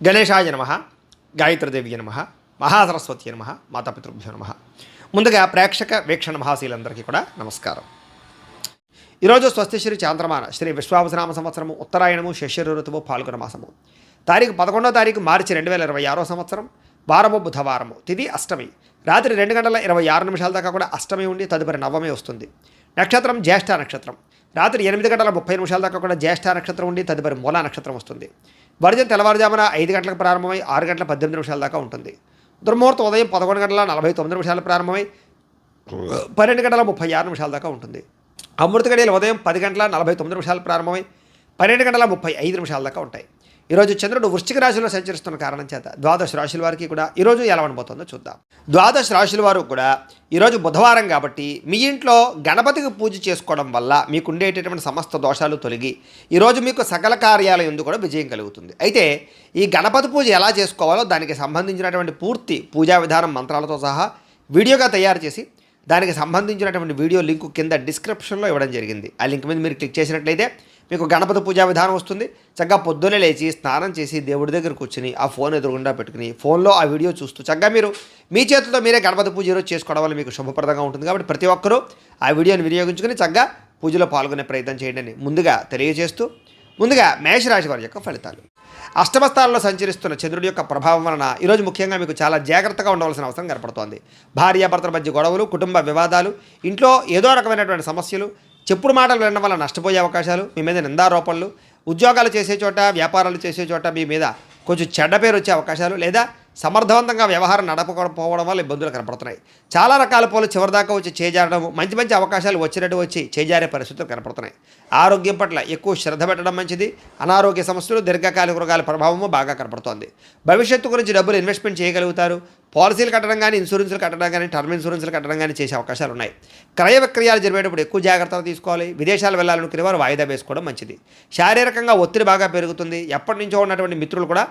గణేశాయ నమః, గాయత్రీదేవి నమః, మహాసరస్వతి నమః, మాతాపితృభ్యో నమః. ముందుగా ప్రేక్షక వీక్షణ మహాశీలందరికీ కూడా నమస్కారం. ఈరోజు స్వస్తిశ్రీ చాంద్రమాన శ్రీ విశ్వావసనామ సంవత్సరము ఉత్తరాయణము శశిర ఋతువు పాల్గొన మాసము తారీఖు 11వ మార్చి 2026 సంవత్సరం వారము బుధవారము తిథి అష్టమి రాత్రి 2:26 దాకా కూడా అష్టమి ఉండి తదుపరి నవమి వస్తుంది. నక్షత్రం జ్యేష్ఠ నక్షత్రం రాత్రి 8:30 దాకా కూడా జ్యేష్ఠ నక్షత్రం ఉండి తదుపరి మూలా నక్షత్రం వస్తుంది. వర్జం తెల్లవారుజామున 5 గంటలకు ప్రారంభమై 6:18 దాకా ఉంటుంది. దుర్ముహూర్తం ఉదయం 11:49 ప్రారంభమై 12:36 దాకా ఉంటుంది. అమృత గడియలు ఉదయం 10:49 ప్రారంభమై 12:35 దాకా ఉంటాయి. ఈరోజు చంద్రుడు వృశ్చిక రాశిలో సంచరిస్తున్న కారణం చేత ద్వాదశ రాశుల వారికి కూడా ఈరోజు ఎలా ఉండబోతుందో చూద్దాం. ద్వాదశ రాశుల వారు కూడా ఈరోజు బుధవారం కాబట్టి మీ ఇంట్లో గణపతికి పూజ చేసుకోవడం వల్ల మీకు ఉండేటటువంటి సమస్త దోషాలు తొలగి ఈరోజు మీకు సకల కార్యాల యందు కూడా విజయం కలుగుతుంది. అయితే ఈ గణపతి పూజ ఎలా చేసుకోవాలో దానికి సంబంధించినటువంటి పూర్తి పూజా విధానం మంత్రాలతో సహా వీడియోగా తయారు చేసి దానికి సంబంధించినటువంటి వీడియో లింకు కింద డిస్క్రిప్షన్లో ఇవ్వడం జరిగింది. ఆ లింక్ మీద మీరు క్లిక్ చేసినట్లయితే మీకు గణపతి పూజా విధానం వస్తుంది. చక్కగా పొద్దున్నే లేచి స్నానం చేసి దేవుడి దగ్గర కూర్చుని ఆ ఫోన్ ఎదురుగుండా పెట్టుకుని ఫోన్లో ఆ వీడియో చూస్తూ చక్కగా మీరు మీ చేతులతో మీరే గణపతి పూజ ఈరోజు చేసుకోవడం వల్ల మీకు శుభప్రదంగా ఉంటుంది. కాబట్టి ప్రతి ఒక్కరూ ఆ వీడియోని వినియోగించుకుని చక్కగా పూజలో పాల్గొనే ప్రయత్నం చేయండి అని ముందుగా తెలియజేస్తూ ముందుగా మేషరాశి వారి యొక్క ఫలితాలు. అష్టమ స్థానంలో సంచరిస్తున్న చంద్రుడి యొక్క ప్రభావం వలన ఈరోజు ముఖ్యంగా మీకు చాలా జాగ్రత్తగా ఉండవలసిన అవసరం కనపడుతోంది. భార్యాభర్తల మధ్య గొడవలు, కుటుంబ వివాదాలు, ఇంట్లో ఏదో రకమైనటువంటి సమస్యలు, చెప్పుడు మాటలు వినడం వల్ల నష్టపోయే అవకాశాలు, మీ మీద నిందారోపణలు, ఉద్యోగాలు చేసే చోట వ్యాపారాలు చేసే చోట మీ మీద కొంచెం చెడ్డ పేరు వచ్చే అవకాశాలు, లేదా సమర్థవంతంగా వ్యవహారం నడపకపోవడం వల్ల ఇబ్బందులు కనపడుతున్నాయి. చాలా రకాల పోలు చివరిదాకా వచ్చి చేజారడం, మంచి మంచి అవకాశాలు వచ్చినట్టు వచ్చి చేజారే పరిస్థితులు కనపడుతున్నాయి. ఆరోగ్యం పట్ల ఎక్కువ శ్రద్ధ పెట్టడం మంచిది. అనారోగ్య సమస్యలు, దీర్ఘకాలిక రోగాల ప్రభావము బాగా కనపడుతోంది. భవిష్యత్తు గురించి డబ్బులు ఇన్వెస్ట్మెంట్ చేయగలుగుతారు. పాలసీలు కట్టడం కానీ, ఇన్సూరెన్స్లు కట్టడం కానీ, టర్మ్ ఇన్సూరెన్స్లు కట్టడం కానీ చేసే అవకాశాలు ఉన్నాయి. క్రయ విక్రయాలు జరిగేటప్పుడు ఎక్కువ జాగ్రత్తలు తీసుకోవాలి. విదేశాలు వెళ్ళాలనుకునే వారు వాయిదా వేసుకోవడం మంచిది. శారీరకంగా ఒత్తిడి బాగా పెరుగుతుంది. ఎప్పటి నుంచో ఉన్నటువంటి మిత్రులు కూడా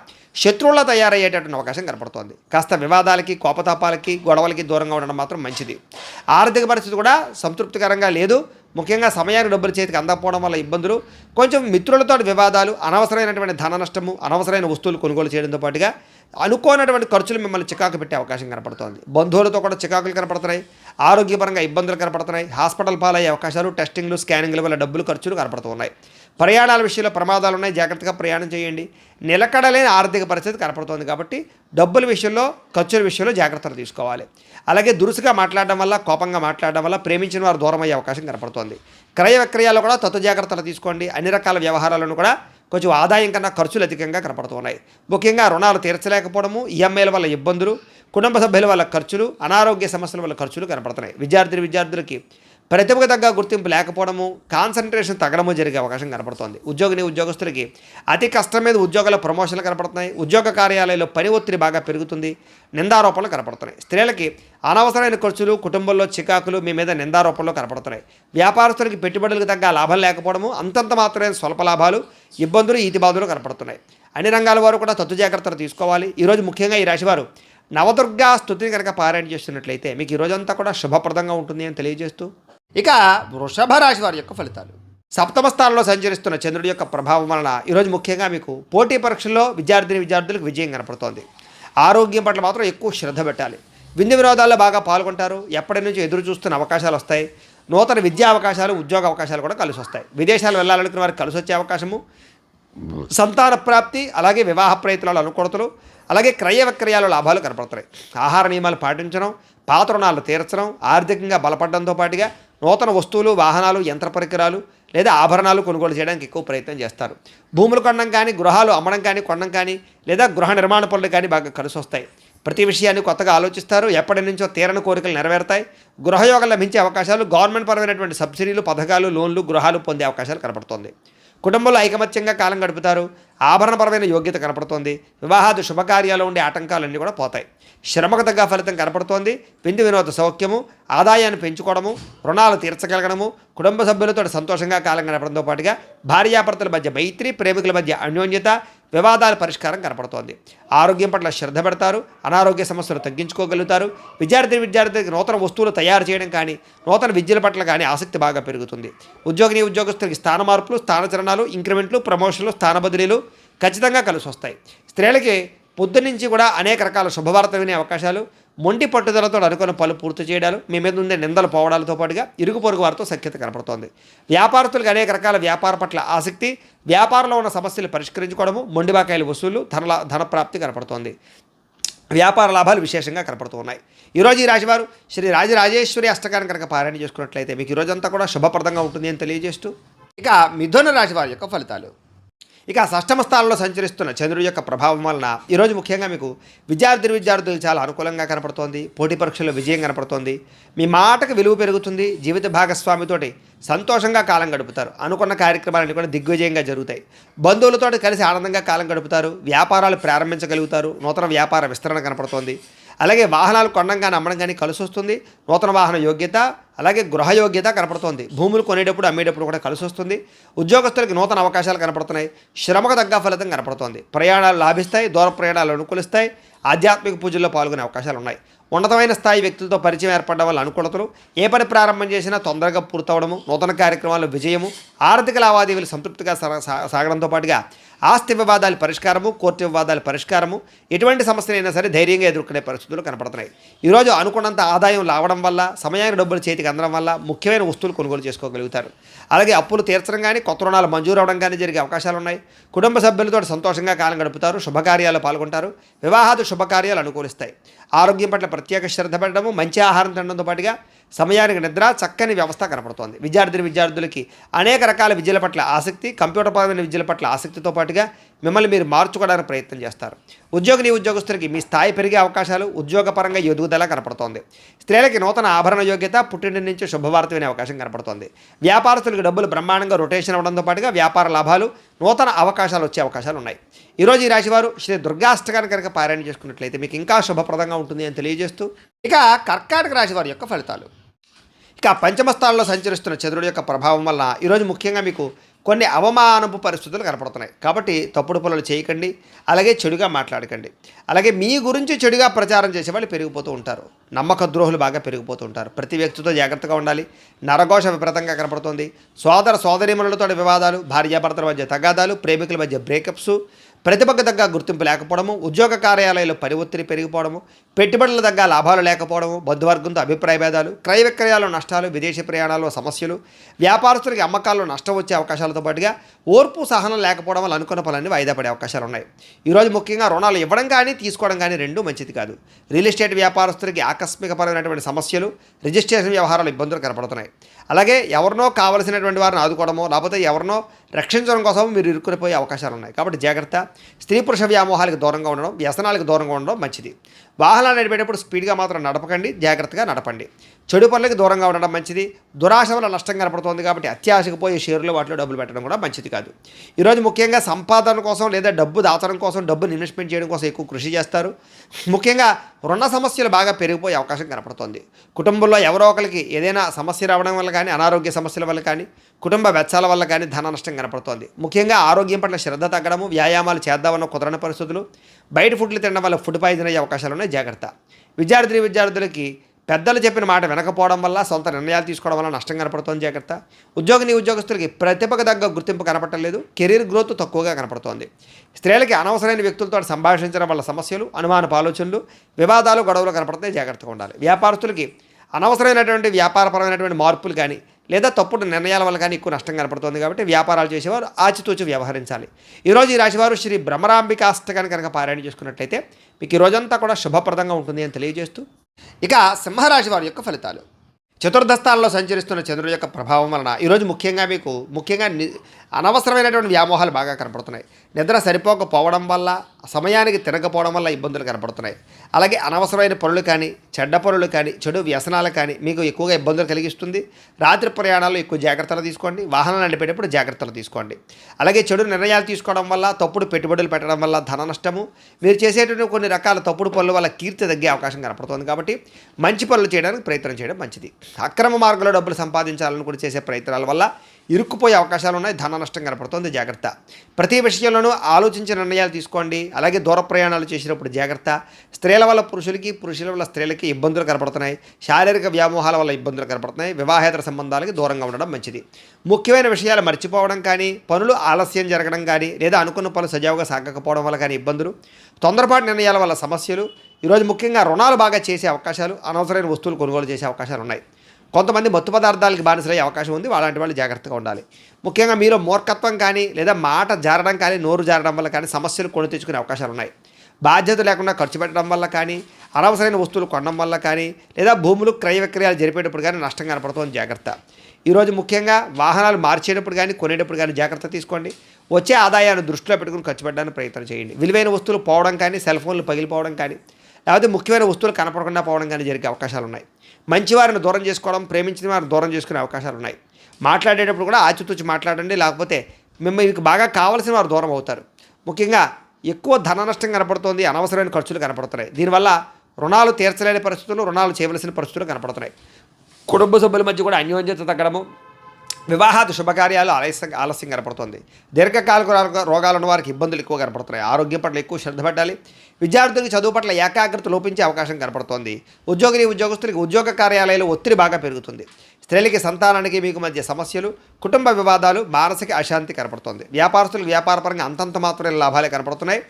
శత్రువులా తయారయ్యేటటువంటి అవకాశం కనపడుతోంది. కాస్త వివాదాలకి, కోపతాపాలకి, గొడవలకి దూరంగా ఉండడం మాత్రం మంచిది. ఆర్థిక పరిస్థితి కూడా సంతృప్తికరంగా లేదు. ముఖ్యంగా సమయానికి డబ్బులు చేతికి అందకపోవడం వల్ల ఇబ్బందులు, కొంచెం మిత్రులతో వివాదాలు, అనవసరమైనటువంటి ధన నష్టము, అనవసరమైన వస్తువులు కొనుగోలు చేయడంతో పాటుగా అనుకోనటువంటి ఖర్చులు మిమ్మల్ని చికాకు పెట్టే అవకాశం కనపడుతోంది. బంధువులతో కూడా చికాకులు కనపడుతున్నాయి. ఆరోగ్యపరంగా ఇబ్బందులు కనపడుతున్నాయి. హాస్పిటల్ పాలయ్యే అవకాశాలు, టెస్టింగ్లు, స్కానింగ్ల వల్ల డబ్బులు ఖర్చులు కనపడుతున్నాయి. ప్రయాణాల విషయంలో ప్రమాదాలు ఉన్నాయి. జాగ్రత్తగా ప్రయాణం చేయండి. నిలకడలేని ఆర్థిక పరిస్థితి కనపడుతోంది కాబట్టి డబ్బుల విషయంలో, ఖర్చుల విషయంలో జాగ్రత్తలు తీసుకోవాలి. అలాగే దురుసుగా మాట్లాడడం వల్ల, కోపంగా మాట్లాడడం వల్ల ప్రేమించిన వారు దూరం అయ్యే అవకాశం కనపడుతోంది. క్రయ విక్రయాల్లో కూడా తత్వ జాగ్రత్తలు తీసుకోండి. అన్ని రకాల వ్యవహారాలను కూడా కొంచెం ఆదాయం కన్నా ఖర్చులు అధికంగా కనపడుతున్నాయి. ముఖ్యంగా రుణాలు తీర్చలేకపోవడము, ఈఎంఐల వల్ల ఇబ్బందులు, కుటుంబ సభ్యుల వల్ల ఖర్చులు, అనారోగ్య సమస్యల వల్ల ఖర్చులు కనపడుతున్నాయి. విద్యార్థులకి ప్రతిభకు తగ్గ గుర్తింపు లేకపోవడము, కాన్సన్ట్రేషన్ తగ్గడము జరిగే అవకాశం కనపడుతోంది. ఉద్యోగస్తులకి అతి కష్టం మీద ఉద్యోగాల ప్రమోషన్లు కనపడుతున్నాయి. ఉద్యోగ కార్యాలయంలో పని ఒత్తిడి బాగా పెరుగుతుంది. నిందారోపణలు కనపడుతున్నాయి. స్త్రీలకి అనవసరమైన ఖర్చులు, కుటుంబంలో చికాకులు, మీ మీద నిందారోపణలు కనపడుతున్నాయి. వ్యాపారస్తులకి పెట్టుబడులకు తగ్గ లాభం లేకపోవడము, అంతంత మాత్రమే స్వల్ప లాభాలు, ఇబ్బందులు, ఈతిబాదులు కనపడుతున్నాయి. అన్ని రంగాల వారు కూడా తత్వ జాగ్రత్తలు తీసుకోవాలి. ఈరోజు ముఖ్యంగా ఈ రాశివారు నవదుర్గా స్తుతిని కనుక పారాయణ చేస్తున్నట్లయితే మీకు ఈ రోజంతా కూడా శుభప్రదంగా ఉంటుంది అని తెలియజేస్తూ ఇక వృషభ రాశి వారి యొక్క ఫలితాలు. సప్తమ స్థానంలో సంచరిస్తున్న చంద్రుడి యొక్క ప్రభావం వలన ఈరోజు ముఖ్యంగా మీకు పోటీ పరీక్షల్లో విద్యార్థులకు విజయం కనపడుతోంది. ఆరోగ్యం పట్ల మాత్రం ఎక్కువ శ్రద్ధ పెట్టాలి. విందు వినోదాల్లో బాగా పాల్గొంటారు. ఎప్పటి నుంచి ఎదురు చూస్తున్న అవకాశాలు వస్తాయి. నూతన విద్యా అవకాశాలు, ఉద్యోగ అవకాశాలు కూడా కలిసి వస్తాయి. విదేశాలు వెళ్ళాలనుకున్న వారికి కలిసి వచ్చే అవకాశము, సంతాన ప్రాప్తి, అలాగే వివాహ ప్రయత్నాలు, అనుకూలతలు, అలాగే క్రయ విక్రయాలు లాభాలు కనపడుతున్నాయి. ఆహార నియమాలు పాటించడం, పాత రుణాలు తీర్చడం, ఆర్థికంగా బలపడడంతో పాటుగా నూతన వస్తువులు, వాహనాలు, యంత్ర పరికరాలు లేదా ఆభరణాలు కొనుగోలు చేయడానికి ఎక్కువ ప్రయత్నం చేస్తారు. భూములు కొనడం కానీ, గృహాలు అమ్మడం కానీ, కొనడం కానీ, లేదా గృహ నిర్మాణ పనులు కానీ బాగా కలిసి వస్తాయి. ప్రతి విషయాన్ని కొత్తగా ఆలోచిస్తారు. ఎప్పటి నుంచో తీరని కోరికలు నెరవేరుతాయి. గృహయోగం లభించే అవకాశాలు, గవర్నమెంట్ పరమైనటువంటి సబ్సిడీలు, పథకాలు, లోన్లు, గృహాలు పొందే అవకాశాలు కనపడుతుంది. కుటుంబంలో ఐకమత్యంగా కాలం గడుపుతారు. ఆభరణపరమైన యోగ్యత కనపడుతోంది. వివాహాది శుభకార్యాలు ఉండే ఆటంకాలన్నీ కూడా పోతాయి. శ్రమకు తగ్గ ఫలితం కనపడుతోంది. విందు వినోద సౌఖ్యము, ఆదాయాన్ని పెంచుకోవడము, రుణాలు తీర్చగలగడము, కుటుంబ సభ్యులతో సంతోషంగా కాలం గడపడంతో పాటుగా భార్యాభర్తల మధ్య మైత్రి, ప్రేమికుల మధ్య అన్యోన్యత, వివాదాల పరిష్కారం కనపడుతోంది. ఆరోగ్యం పట్ల శ్రద్ధ పెడతారు. అనారోగ్య సమస్యలు తగ్గించుకోగలుగుతారు. విద్యార్థులకు నూతన వస్తువులు తయారు చేయడం కానీ, నూతన విద్యల పట్ల కానీ ఆసక్తి బాగా పెరుగుతుంది. ఉద్యోగస్తులకి స్థాన మార్పులు, స్థానచలనాలు, ఇంక్రిమెంట్లు, ప్రమోషన్లు, స్థాన బదిలీలు, ఖచ్చితంగా కలిసి వస్తాయి. స్త్రీలకి పొద్దునుంచి కూడా అనేక రకాల శుభవార్త వినే అవకాశాలు, మొండి పట్టుదలతో అనుకున్న పనులు పూర్తి చేయడాలు, మీ మీద ఉండే నిందలు పోవడాలతో పాటుగా ఇరుగు పొరుగు వారితో సఖ్యత కనపడుతోంది. వ్యాపారస్తులకు అనేక రకాల వ్యాపార పట్ల ఆసక్తి, వ్యాపారంలో ఉన్న సమస్యలు పరిష్కరించుకోవడము, మొండి బాకాయల వసూలు, ధనప్రాప్తి కనపడుతోంది. వ్యాపార లాభాలు విశేషంగా కనపడుతూ ఉన్నాయి. ఈరోజు ఈ రాశివారు శ్రీ రాజరాజేశ్వరి అష్టకాన్ని కనుక పారాయణ చేసుకున్నట్లయితే మీకు ఈరోజంతా కూడా శుభప్రదంగా ఉంటుంది అని తెలియజేస్తూ, ఇక మిథున రాశి వారి యొక్క ఫలితాలు. ఇక షష్టమ స్థానంలో సంచరిస్తున్న చంద్రుడి యొక్క ప్రభావం వలన ఈరోజు ముఖ్యంగా మీకు విద్యార్థులు చాలా అనుకూలంగా కనపడుతోంది. పోటీ పరీక్షల్లో విజయం కనపడుతోంది. మీ మాటకు విలువ పెరుగుతుంది. జీవిత భాగస్వామితోటి సంతోషంగా కాలం గడుపుతారు. అనుకున్న కార్యక్రమాలన్నీ కూడా దిగ్విజయంగా జరుగుతాయి. బంధువులతో కలిసి ఆనందంగా కాలం గడుపుతారు. వ్యాపారాలు ప్రారంభించగలుగుతారు. నూతన వ్యాపార విస్తరణ కనపడుతోంది. అలాగే వాహనాలు కొనడం కానీ అమ్మడం కానీ కలిసి వస్తుంది. నూతన వాహన యోగ్యత, అలాగే గృహ యోగ్యత కనపడుతోంది. భూములు కొనేటప్పుడు అమ్మేటప్పుడు కూడా కలిసి వస్తుంది. ఉద్యోగస్తులకి నూతన అవకాశాలు కనపడుతున్నాయి. శ్రమకు తగ్గ ఫలితం కనపడుతోంది. ప్రయాణాలు లాభిస్తాయి. దూర ప్రయాణాలు అనుకూలిస్తాయి. ఆధ్యాత్మిక పూజల్లో పాల్గొనే అవకాశాలు ఉన్నాయి. ఉన్నతమైన స్థాయి వ్యక్తులతో పరిచయం ఏర్పడడం వల్ల అనుకూలతలు, ఏ పని ప్రారంభం చేసినా తొందరగా పూర్తవడము, నూతన కార్యక్రమాల్లో విజయము, ఆర్థిక లావాదేవీలు సంతృప్తిగా సాగడంతో పాటుగా ఆస్తి వివాదాల పరిష్కారము, కోర్టు వివాదాల పరిష్కారము, ఎటువంటి సమస్యలైనా సరే ధైర్యంగా ఎదుర్కొనే పరిస్థితులు కనపడుతున్నాయి. ఈరోజు అనుకున్నంత ఆదాయం రావడం వల్ల, సమయానికి డబ్బులు చేతికి అందడం వల్ల ముఖ్యమైన వస్తువులు కొనుగోలు చేసుకోగలుగుతారు. అలాగే అప్పులు తీర్చడం కానీ, కొత్త రుణాలు మంజూరు అవడం కానీ జరిగే అవకాశాలు ఉన్నాయి. కుటుంబ సభ్యులతో సంతోషంగా కాలం గడుపుతారు. శుభకార్యాలు పాల్గొంటారు. వివాహాది శుభకార్యాలు అనుకూలిస్తాయి. ఆరోగ్యం పట్ల ప్రత్యేక శ్రద్ధ పెట్టడము, మంచి ఆహారం తినడంతో పాటుగా సమయానికి నిద్ర, చక్కని వ్యవస్థ కనపడుతోంది. విద్యార్థులకి అనేక రకాల విద్యల పట్ల ఆసక్తి, కంప్యూటర్పరమైన విద్యల పట్ల ఆసక్తితో పాటుగా మిమ్మల్ని మీరు మార్చుకోవడానికి ప్రయత్నం చేస్తారు. ఉద్యోగస్తులకి మీ స్థాయి పెరిగే అవకాశాలు, ఉద్యోగపరంగా ఎదుగుదల కనపడుతోంది. స్త్రీలకి నూతన ఆభరణ యోగ్యత, పుట్టింటి నుంచి శుభవార్త వినే అవకాశం కనపడుతోంది. వ్యాపారస్తులకు డబ్బులు బ్రహ్మాండంగా రొటేషన్ అవ్వడంతో పాటుగా వ్యాపార లాభాలు, నూతన అవకాశాలు వచ్చే అవకాశాలు ఉన్నాయి. ఈరోజు ఈ రాశివారు శ్రీ దుర్గాష్టకాన్ని కనుక పారాయణ చేసుకున్నట్లయితే మీకు ఇంకా శుభప్రదంగా ఉంటుంది అని తెలియజేస్తూ, ఇక కర్కాటక రాశి వారి యొక్క ఫలితాలు. ఇక పంచమ స్థానంలో సంచరిస్తున్న చంద్రుడి యొక్క ప్రభావం వల్ల ఈరోజు ముఖ్యంగా మీకు కొన్ని అవమానపు పరిస్థితులు కనపడుతున్నాయి. కాబట్టి తప్పుడు పనులు చేయకండి. అలాగే చెడుగా మాట్లాడకండి. అలాగే మీ గురించి చెడుగా ప్రచారం చేసే వాళ్ళు పెరిగిపోతూ ఉంటారు. నమ్మక ద్రోహులు బాగా పెరిగిపోతూ ఉంటారు. ప్రతి వ్యక్తితో జాగ్రత్తగా ఉండాలి. నరఘోష విపరీతంగా కనపడుతుంది. సోదరీమణులతో వివాదాలు, భార్యాభర్తల మధ్య తగాదాలు, ప్రేమికుల మధ్య బ్రేకప్స్, ప్రతిభకు తగ్గ గుర్తింపు లేకపోవడము, ఉద్యోగ కార్యాలయాల్లో పని ఒత్తిడి పెరిగిపోవడము, పెట్టుబడుల తగ్గ లాభాలు లేకపోవడము, బంధువర్గంతో అభిప్రాయ భేదాలు, క్రయ విక్రయాల్లో నష్టాలు, విదేశీ ప్రయాణాల్లో సమస్యలు, వ్యాపారస్తులకి అమ్మకాల్లో నష్టం వచ్చే అవకాశాలతో పాటుగా ఓర్పు సహనం లేకపోవడం వల్ల అనుకున్న పనులన్నీ వాయిదా పడే అవకాశాలు ఉన్నాయి. ఈరోజు ముఖ్యంగా రుణాలు ఇవ్వడం కానీ తీసుకోవడం కానీ రెండూ మంచిది కాదు. రియల్ ఎస్టేట్ వ్యాపారస్తులకి ఆకస్మికపరమైనటువంటి సమస్యలు, రిజిస్ట్రేషన్ వ్యవహారాలు ఇబ్బందులు కనపడుతున్నాయి. అలాగే ఎవరినో కావలసినటువంటి వారిని ఆదుకోవడమో, లేకపోతే ఎవరినో రక్షించడం కోసం మీరు ఇరుక్కునిపోయే అవకాశాలు ఉన్నాయి. కాబట్టి జాగ్రత్త. స్త్రీ పురుష వ్యామోహాలకు దూరంగా ఉండడం, వ్యసనాలకు దూరంగా ఉండడం మంచిది. వాహనాలు నడిపేటప్పుడు స్పీడ్గా మాత్రం నడపకండి. జాగ్రత్తగా నడపండి. చెడు పనులకు దూరంగా ఉండడం మంచిది. దురాశ వల్ల నష్టం కనపడుతుంది కాబట్టి అత్యాశకు పోయి షేర్లు వాటిలో డబ్బులు పెట్టడం కూడా మంచిది కాదు. ఈరోజు ముఖ్యంగా సంపాదన కోసం లేదా డబ్బు దాచడం కోసం, డబ్బుని ఇన్వెస్ట్మెంట్ చేయడం కోసం ఎక్కువ కృషి చేస్తారు. ముఖ్యంగా రుణ సమస్యలు బాగా పెరిగిపోయే అవకాశం కనపడుతుంది. కుటుంబంలో ఎవరో ఒకరికి ఏదైనా సమస్య రావడం వల్ల కానీ, అనారోగ్య సమస్యల వల్ల కానీ, కుటుంబ వెచ్చాల వల్ల కానీ ధన నష్టం కనపడుతోంది. ముఖ్యంగా ఆరోగ్యం పట్ల శ్రద్ధ తగ్గడము, వ్యాయామాలు చేద్దామన్న కుదరని పరిస్థితులు, బయట ఫుడ్లు తినడం వల్ల ఫుడ్ పాయిజన్ అయ్యే అవకాశాలు ఉన్నాయి. జాగ్రత్త. విద్యార్థులకి పెద్దలు చెప్పిన మాట వినకపోవడం వల్ల, సొంత నిర్ణయాలు తీసుకోవడం వల్ల నష్టం కనపడుతోంది. జాగ్రత్త. ఉద్యోగస్తులకి ప్రతిభకు తగ్గ గుర్తింపు కనపడలేదు. కెరీర్ గ్రోత్ తక్కువగా కనపడుతోంది. స్త్రీలకి అనవసరమైన వ్యక్తులతో సంభాషించడం వల్ల సమస్యలు, అనుమానపు ఆలోచనలు, వివాదాలు, గొడవలు కనపడతాయి. జాగ్రత్తగా ఉండాలి. వ్యాపారస్తులకి అనవసరమైనటువంటి వ్యాపారపరమైనటువంటి మార్పులు కానీ, లేదా తప్పుడు నిర్ణయాల వల్ల కానీ ఎక్కువ నష్టం కనపడుతుంది. కాబట్టి వ్యాపారాలు చేసేవారు ఆచితూచి వ్యవహరించాలి. ఈరోజు ఈ రాశివారు శ్రీ భ్రమరాంబికాష్టకాన్ని కనుక పారాయణ చేసుకున్నట్లయితే మీకు ఈ రోజంతా కూడా శుభప్రదంగా ఉంటుంది అని తెలియజేస్తూ, ఇక సింహరాశి వారి యొక్క ఫలితాలు. చతుర్థ స్థానంలో సంచరిస్తున్న చంద్రుడి యొక్క ప్రభావం వలన ఈరోజు ముఖ్యంగా అనవసరమైనటువంటి వ్యామోహాలు బాగా కనపడుతున్నాయి. నిద్ర సరిపోకపోవడం వల్ల, సమయానికి తినకపోవడం వల్ల ఇబ్బందులు కనపడుతున్నాయి. అలాగే అనవసరమైన పనులు కానీ, చెడ్డ పనులు కానీ, చెడు వ్యసనాలు కానీ మీకు ఎక్కువగా ఇబ్బందులు కలిగిస్తుంది. రాత్రి ప్రయాణాల్లో ఎక్కువ జాగ్రత్తలు తీసుకోండి. వాహనాలు నడిపేటప్పుడు జాగ్రత్తలు తీసుకోండి. అలాగే చెడు నిర్ణయాలు తీసుకోవడం వల్ల, తప్పుడు పెట్టుబడులు పెట్టడం వల్ల ధన నష్టము, మీరు చేసేటువంటి కొన్ని రకాల తప్పుడు పనుల వల్ల కీర్తి తగ్గే అవకాశం కనపడుతుంది. కాబట్టి మంచి పనులు చేయడానికి ప్రయత్నం చేయడం మంచిది. అక్రమ మార్గంలో డబ్బులు సంపాదించాలని కూడా చేసే ప్రయత్నాల వల్ల ఇరుక్కుపోయే అవకాశాలు ఉన్నాయి. ధన నష్టం కనపడుతుంది, జాగ్రత్త. ప్రతి విషయంలోనూ ఆలోచించి నిర్ణయాలు తీసుకోండి. అలాగే దూర ప్రయాణాలు చేసినప్పుడు జాగ్రత్త. స్త్రీల వల్ల పురుషులకి, పురుషుల వల్ల స్త్రీలకి ఇబ్బందులు కనపడుతున్నాయి. శారీరక వ్యామోహాల వల్ల ఇబ్బందులు కనపడుతున్నాయి. వివాహేతర సంబంధాలకి దూరంగా ఉండడం మంచిది. ముఖ్యమైన విషయాలు మర్చిపోవడం కానీ, పనులు ఆలస్యం జరగడం కానీ, లేదా అనుకున్న పనులు సజావుగా సాగకపోవడం వల్ల కానీ ఇబ్బందులు, తొందరపాటు నిర్ణయాల వల్ల సమస్యలు. ఈరోజు ముఖ్యంగా రుణాలు బాగా చేసే అవకాశాలు, అనవసరమైన వస్తువులు కొనుగోలు చేసే అవకాశాలు ఉన్నాయి. కొంతమంది మత్తు పదార్థాలకి బానిసలయ్యే అవకాశం ఉంది. అలాంటి వాళ్ళు జాగ్రత్తగా ఉండాలి. ముఖ్యంగా మీరు మూర్ఖత్వం కానీ, లేదా మాట జారడం కానీ, నోరు జారడం వల్ల కానీ సమస్యలు కొని తెచ్చుకునే అవకాశాలు ఉన్నాయి. బాధ్యత లేకుండా ఖర్చు పెట్టడం వల్ల కానీ, అనవసరమైన వస్తువులు కొనడం వల్ల కానీ, లేదా భూములు క్రయ విక్రయాలు జరిపేటప్పుడు కానీ నష్టం కనపడుతుంది, జాగ్రత్త. ఈరోజు ముఖ్యంగా వాహనాలు మార్చేటప్పుడు కానీ, కొనేటప్పుడు కానీ జాగ్రత్త తీసుకోండి. వచ్చే ఆదాయాన్ని దృష్టిలో పెట్టుకుని ఖర్చు పెట్టడానికి ప్రయత్నం చేయండి. విలువైన వస్తువులు పోవడం కానీ, సెల్ ఫోన్లు పగిలిపోవడం కానీ, లేకపోతే ముఖ్యమైన వస్తువులు కనపడకుండా పోవడం కానీ జరిగే అవకాశాలు ఉన్నాయి. మంచివారిని దూరం చేసుకోవడం, ప్రేమించిన వారిని దూరం చేసుకునే అవకాశాలు ఉన్నాయి. మాట్లాడేటప్పుడు కూడా ఆచితూచి మాట్లాడండి, లేకపోతే మీకు బాగా కావాల్సిన వారు దూరం అవుతారు. ముఖ్యంగా ఎక్కువ ధన నష్టం కనపడుతోంది, అనవసరమైన ఖర్చులు కనపడుతున్నాయి. దీనివల్ల రుణాలు తీర్చలేని పరిస్థితులు, రుణాలు చేయవలసిన పరిస్థితులు కనపడుతున్నాయి. కుటుంబ సభ్యుల మధ్య కూడా అన్యోన్యత తగ్గడము, వివాహాది శుభకార్యాలు ఆలస్యం కనపడుతుంది. దీర్ఘకాలిక రోగాలు ఉన్న వారికి ఇబ్బందులు ఎక్కువ కనపడుతున్నాయి. ఆరోగ్యం పట్ల ఎక్కువ శ్రద్ధ పెట్టాలి. విద్యార్థులకు చదువు పట్ల ఏకాగ్రత లోపించే అవకాశం కనపడుతోంది. ఉద్యోగస్తులకి ఉద్యోగ కార్యాలయాలు ఒత్తిడి బాగా పెరుగుతుంది. స్త్రీలకి, సంతానానికి మీకు మధ్య సమస్యలు, కుటుంబ వివాదాలు, మానసిక అశాంతి కనపడుతుంది. వ్యాపారస్తులకు వ్యాపారపరంగా అంతంత మాత్రమే లాభాలే కనపడుతున్నాయి.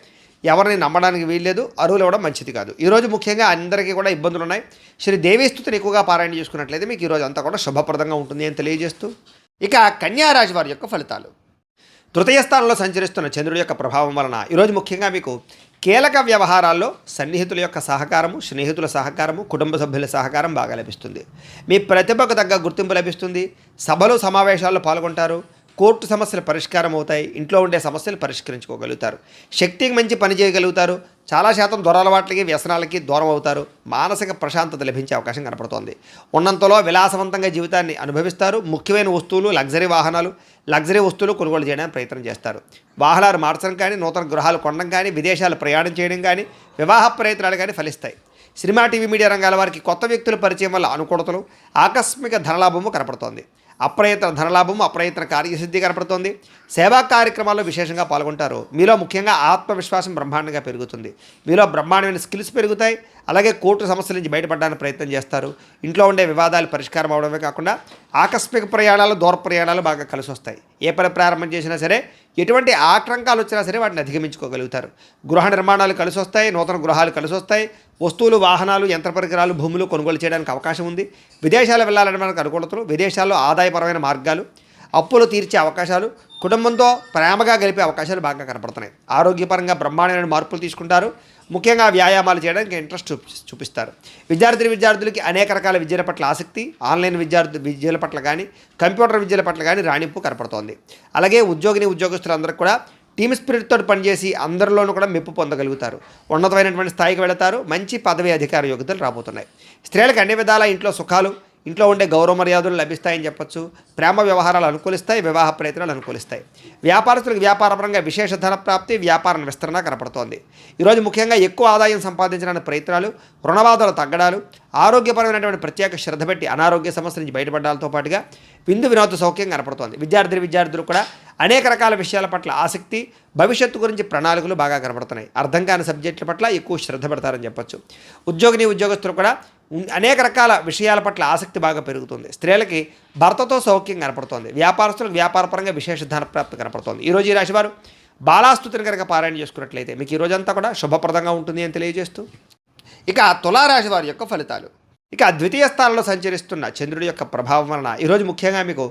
ఎవరిని నమ్మడానికి వీల్లేదు. అరువులు ఇవ్వడం మంచిది కాదు. ఈరోజు ముఖ్యంగా అందరికీ కూడా ఇబ్బందులు ఉన్నాయి. శ్రీ దేవీస్తుతిని ఎక్కువగా పారాయణ చేసుకున్నట్లయితే మీకు ఈరోజు అంతా కూడా శుభప్రదంగా ఉంటుంది అని తెలియజేస్తూ, ఇక కన్యారాశి వారి యొక్క ఫలితాలు. తృతీయ స్థానంలో సంచరిస్తున్న చంద్రుడి యొక్క ప్రభావం వలన ఈరోజు ముఖ్యంగా మీకు కీలక వ్యవహారాల్లో సన్నిహితుల యొక్క సహకారము, స్నేహితుల సహకారము, కుటుంబ సభ్యుల సహకారం బాగా లభిస్తుంది. మీ ప్రతిభకు తగ్గ గుర్తింపు లభిస్తుంది. సభలు, సమావేశాల్లో పాల్గొంటారు. కోర్టు సమస్యలు పరిష్కారం అవుతాయి. ఇంట్లో ఉండే సమస్యలు పరిష్కరించుకోగలుగుతారు. శక్తికి మంచి పని చేయగలుగుతారు. చాలా శాతం దురలవాట్లకి, వ్యసనాలకి దూరం అవుతారు. మానసిక ప్రశాంతత లభించే అవకాశం కనపడుతోంది. ఉన్నంతలో విలాసవంతంగా జీవితాన్ని అనుభవిస్తారు. ముఖ్యమైన వస్తువులు, లగ్జరీ వస్తువులు కొనుగోలు చేయడానికి ప్రయత్నం చేస్తారు. వాహనాలు మార్చడం కానీ, నూతన గృహాలు కొనడం కానీ, విదేశాలు ప్రయాణం చేయడం కానీ, వివాహ ప్రయత్నాలు కానీ ఫలిస్తాయి. సినిమా, టీవీ, మీడియా రంగాల వారికి కొత్త వ్యక్తుల పరిచయం వల్ల అనుకూలతలు, ఆకస్మిక ధనలాభము కనపడుతోంది. అప్రయత్న ధనలాభము, అప్రయత్న కార్యసిద్ధి కనపడుతోంది. సేవా కార్యక్రమాల్లో విశేషంగా పాల్గొంటారు. మీలో ముఖ్యంగా ఆత్మవిశ్వాసం బ్రహ్మాండంగా పెరుగుతుంది. మీలో బ్రహ్మాండమైన స్కిల్స్ పెరుగుతాయి. అలాగే కోర్టు సమస్యల నుంచి బయటపడడానికి ప్రయత్నం చేస్తారు. ఇంట్లో ఉండే వివాదాలు పరిష్కారం అవడమే కాకుండా ఆకస్మిక ప్రయాణాలు, దూర ప్రయాణాలు బాగా కలిసి వస్తాయి. ఏ పని ప్రారంభం చేసినా సరే, ఎటువంటి ఆటంకాలు వచ్చినా సరే వాటిని అధిగమించుకోగలుగుతారు. గృహ నిర్మాణాలు కలిసి వస్తాయి. నూతన గృహాలు కలిసి వస్తాయి. వస్తువులు, వాహనాలు, యంత్ర పరికరాలు, భూములు కొనుగోలు చేయడానికి అవకాశం ఉంది. విదేశాలు వెళ్ళాలని మనకు అనుకూలతలు, విదేశాల్లో ఆదాయపరమైన మార్గాలు, అప్పులు తీర్చే అవకాశాలు, కుటుంబంతో ప్రేమగా గడిపే అవకాశాలు బాగా కనపడుతున్నాయి. ఆరోగ్యపరంగా బ్రహ్మాండమైన మార్పులు తీసుకుంటారు. ముఖ్యంగా వ్యాయామాలు చేయడానికి ఇంట్రెస్ట్ చూపిస్తారు. విద్యార్థులకి అనేక రకాల విద్యల పట్ల ఆసక్తి, ఆన్లైన్ విద్యల పట్ల కానీ, కంప్యూటర్ విద్యల పట్ల కానీ రాణింపు కనపడుతోంది. అలాగే ఉద్యోగస్తులందరికీ కూడా టీమ్ స్పిరిట్తో పనిచేసి అందరిలోనూ కూడా మెప్పు పొందగలుగుతారు. ఉన్నతమైనటువంటి స్థాయికి వెళతారు. మంచి పదవి, అధికార యోగ్యతలు రాబోతున్నాయి. స్త్రీలకు అన్ని విధాల ఇంట్లో సుఖాలు, ఇంట్లో ఉండే గౌరవ మర్యాదలు లభిస్తాయని చెప్పొచ్చు. ప్రేమ వ్యవహారాలు అనుకూలిస్తాయి. వివాహ ప్రయత్నాలు అనుకూలిస్తాయి. వ్యాపారస్తులకు వ్యాపారపరంగా విశేష ధన ప్రాప్తి, వ్యాపార విస్తరణ కనపడుతోంది. ఈరోజు ముఖ్యంగా ఎక్కువ ఆదాయం సంపాదించడానికి ప్రయత్నాలు, రుణబాధలు తగ్గడాలు, ఆరోగ్యపరమైనటువంటి ప్రత్యేక శ్రద్ధ పెట్టి అనారోగ్య సమస్యల నుంచి బయటపడడాలతో పాటుగా విందు వినోద సౌఖ్యం కనపడుతోంది. విద్యార్థులు కూడా అనేక రకాల విషయాల పట్ల ఆసక్తి, భవిష్యత్తు గురించి ప్రణాళికలు బాగా కనపడుతున్నాయి. అర్థం కాని సబ్జెక్టుల పట్ల ఎక్కువ శ్రద్ధ పెడతారని చెప్పొచ్చు. ఉద్యోగస్తులు కూడా అనేక రకాల విషయాల పట్ల ఆసక్తి బాగా పెరుగుతుంది. స్త్రీలకి భర్తతో సౌఖ్యం కనపడుతోంది. వ్యాపారస్తులకు వ్యాపారపరంగా విశేష ధనప్రాప్తి కనపడుతోంది. ఈరోజు ఈ రాశివారు బాలాస్తుతిని కనుక పారాయణ చేసుకున్నట్లయితే మీకు ఈ రోజంతా కూడా శుభప్రదంగా ఉంటుంది అని తెలియజేస్తూ, ఇక తులారాశి వారి యొక్క ఫలితాలు. ఇక ద్వితీయ స్థానంలో సంచరిస్తున్న చంద్రుడి యొక్క ప్రభావం వలన ఈరోజు ముఖ్యంగా మీకు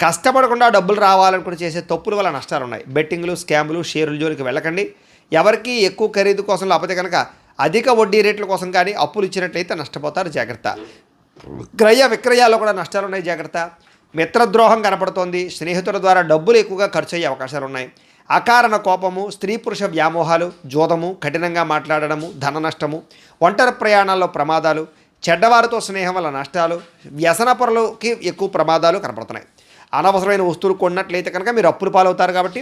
కష్టపడకుండా డబ్బులు రావాలనుకుని చేసే తప్పుల వల్ల నష్టాలు ఉన్నాయి. బెట్టింగ్లు, స్కాములు, షేర్ల జోలికి వెళ్ళకండి. ఎవరికి ఎక్కువ ఖరీదు కోసం, లేకపోతే కనుక అధిక వడ్డీ రేట్ల కోసం కానీ అప్పులు ఇచ్చినట్లయితే నష్టపోతారు, జాగ్రత్త. క్రయ విక్రయాల్లో కూడా నష్టాలు ఉన్నాయి, జాగ్రత్త. మిత్రద్రోహం కనపడుతోంది. స్నేహితుల ద్వారా డబ్బులు ఎక్కువగా ఖర్చు అయ్యే అవకాశాలు ఉన్నాయి. అకారణ కోపము, స్త్రీ పురుష వ్యామోహాలు, జోదము, కఠినంగా మాట్లాడడము, ధన నష్టము, ఒంటరి ప్రయాణాల్లో ప్రమాదాలు, చెడ్డవారితో స్నేహం వల్ల నష్టాలు, వ్యసనపరులకి ఎక్కువ ప్రమాదాలు కనపడుతున్నాయి. అనవసరమైన వస్తువులు కొన్నట్లయితే కనుక మీరు అప్పులు పాలవుతారు. కాబట్టి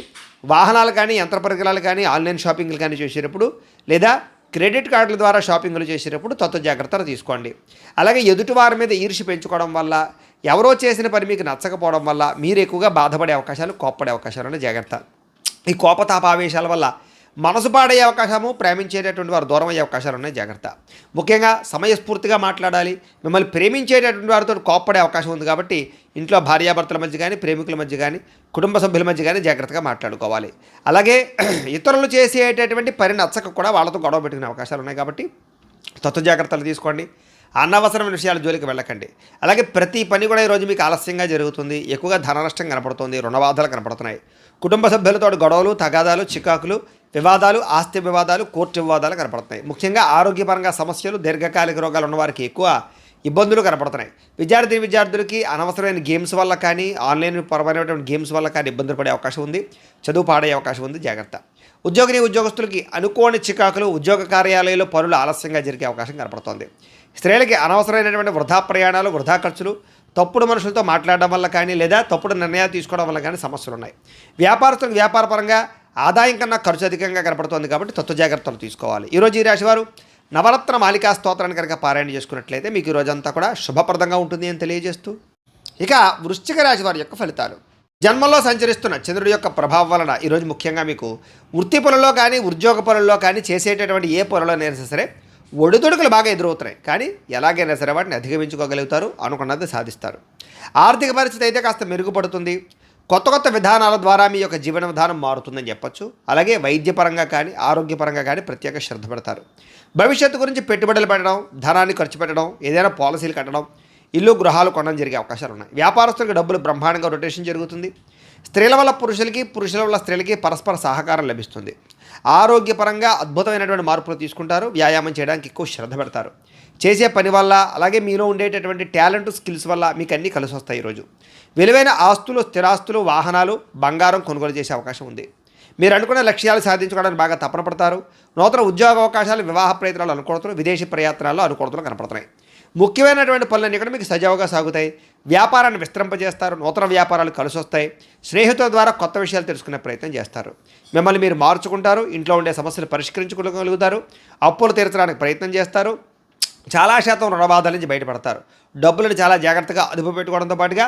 వాహనాలు కానీ, యంత్ర పరికరాలు కానీ, ఆన్లైన్ షాపింగ్లు కానీ చేసేటప్పుడు, లేదా క్రెడిట్ కార్డుల ద్వారా షాపింగ్లు చేసేటప్పుడు జాగ్రత్తలు తీసుకోండి. అలాగే ఎదుటివారి మీద ఈర్ష్య పెంచుకోవడం వల్ల, ఎవరో చేసిన పని మీకు నచ్చకపోవడం వల్ల మీరు ఎక్కువగా బాధపడే అవకాశాలు, కోప్పడే అవకాశాలు ఉన్నాయి. జాగ్రత్త. ఈ కోపతాపావేశాల వల్ల మనసు పాడయ్యే అవకాశము, ప్రేమించేటటువంటి వారు దూరం అయ్యే అవకాశాలు ఉన్నాయి. జాగ్రత్త. ముఖ్యంగా సమయస్ఫూర్తిగా మాట్లాడాలి. మిమ్మల్ని ప్రేమించేటటువంటి వారితో కోప్పడే అవకాశం ఉంది కాబట్టి ఇంట్లో భార్యాభర్తల మధ్య కానీ, ప్రేమికుల మధ్య కానీ, కుటుంబ సభ్యుల మధ్య కానీ జాగ్రత్తగా మాట్లాడుకోవాలి. అలాగే ఇతరులు చేసేటటువంటి పని నచ్చక కూడా వాళ్ళతో గొడవ పెట్టుకునే అవకాశాలు ఉన్నాయి కాబట్టి జాగ్రత్తలు తీసుకోండి. అనవసరమైన విషయాల జోలికి వెళ్ళకండి. అలాగే ప్రతి పని కూడా ఈరోజు మీకు ఆలస్యంగా జరుగుతుంది. ఎక్కువగా ధన నష్టం కనపడుతుంది, రుణబాధలు కనపడుతున్నాయి. కుటుంబ సభ్యులతో గొడవలు, తగాదాలు, చికాకులు, వివాదాలు, ఆస్తి వివాదాలు, కోర్టు వివాదాలు కనపడుతున్నాయి. ముఖ్యంగా ఆరోగ్యపరంగా సమస్యలు, దీర్ఘకాలిక రోగాలు ఉన్నవారికి ఎక్కువ ఇబ్బందులు కనపడుతున్నాయి. విద్యార్థులకి అనవసరమైన గేమ్స్ వల్ల కానీ, ఆన్లైన్ పరమైనటువంటి గేమ్స్ వల్ల కానీ ఇబ్బందులు పడే అవకాశం ఉంది. చదువు పాడే అవకాశం ఉంది. జాగ్రత్త. ఉద్యోగస్తులకి అనుకోని చికాకులు, ఉద్యోగ కార్యాలయంలో పనులు ఆలస్యంగా జరిగే అవకాశం కనపడుతోంది. స్త్రీలకి అనవసరమైనటువంటి వృధా ప్రయాణాలు, వృధా ఖర్చులు, తప్పుడు మనుషులతో మాట్లాడడం వల్ల కానీ, లేదా తప్పుడు నిర్ణయాలు తీసుకోవడం వల్ల కానీ సమస్యలు ఉన్నాయి. వ్యాపారస్తులకు వ్యాపారపరంగా ఆదాయం కన్నా ఖర్చు అధికంగా కనపడుతోంది కాబట్టి జాగ్రత్తలు తీసుకోవాలి. ఈరోజు ఈ రాశివారు నవరత్న మాలికా స్తోత్రాన్ని కనుక పారాయణ చేసుకున్నట్లయితే మీకు ఈ రోజంతా కూడా శుభప్రదంగా ఉంటుంది అని తెలియజేస్తూ, ఇక వృశ్చిక రాశి వారి యొక్క ఫలితాలు. జన్మలో సంచరిస్తున్న చంద్రుడి యొక్క ప్రభావం వలన ఈరోజు ముఖ్యంగా మీకు వృత్తి పనుల్లో కానీ, ఉద్యోగ పనుల్లో కానీ, చేసేటటువంటి ఏ పనులైనా సరే ఒడిదుడుకులు బాగా ఎదురవుతున్నాయి. కానీ ఎలాగైనా సరే వాటిని అధిగమించుకోగలుగుతారు, అనుకున్నది సాధిస్తారు. ఆర్థిక పరిస్థితి అయితే కాస్త మెరుగుపడుతుంది. కొత్త విధానాల ద్వారా మీ యొక్క జీవన విధానం మారుతుందని చెప్పొచ్చు. అలాగే వైద్యపరంగా కానీ, ఆరోగ్యపరంగా కానీ ప్రత్యేక శ్రద్ధ పెడతారు. భవిష్యత్తు గురించి పెట్టుబడులు పెట్టడం, ధనాన్ని ఖర్చు పెట్టడం, ఏదైనా పాలసీలు కట్టడం, ఇల్లు గృహాలు కొనడం జరిగే అవకాశాలు ఉన్నాయి. వ్యాపారస్తులకు డబ్బులు బ్రహ్మాండంగా రొటేషన్ జరుగుతుంది. స్త్రీల వల్ల పురుషులకి, పురుషుల వల్ల స్త్రీలకి పరస్పర సహకారం లభిస్తుంది. ఆరోగ్యపరంగా అద్భుతమైనటువంటి మార్పులు తీసుకుంటారు. వ్యాయామం చేయడానికి ఎక్కువ శ్రద్ధ పెడతారు. చేసే పని వల్ల, అలాగే మీలో ఉండేటటువంటి టాలెంట్, స్కిల్స్ వల్ల మీకు అన్నీ కలిసి వస్తాయి. ఈరోజు విలువైన ఆస్తులు, స్థిరాస్తులు, వాహనాలు, బంగారం కొనుగోలు చేసే అవకాశం ఉంది. మీరు అనుకున్న లక్ష్యాలు సాధించుకోవడానికి బాగా తపన పడతారు. నూతన ఉద్యోగ అవకాశాలు, వివాహ ప్రయత్నాలు అనుకూలతలు, విదేశీ ప్రయత్నాల్లో అనుకూలతలు కనపడుతున్నాయి. ముఖ్యమైనటువంటి పనులన్నీ కూడా మీకు సజావుగా సాగుతాయి. వ్యాపారాన్ని విస్తరింపజేస్తారు. నూతన వ్యాపారాలు కలిసి వస్తాయి. స్నేహితుల ద్వారా కొత్త విషయాలు తెలుసుకునే ప్రయత్నం చేస్తారు. మిమ్మల్ని మీరు మార్చుకుంటారు. ఇంట్లో ఉండే సమస్యలు పరిష్కరించుకోగలుగుతారు. అప్పులు తీర్చడానికి ప్రయత్నం చేస్తారు. చాలా శాతం రుణబాధల నుంచి బయటపడతారు. డబ్బులను చాలా జాగ్రత్తగా అదుపు పెట్టుకోవడంతో పాటుగా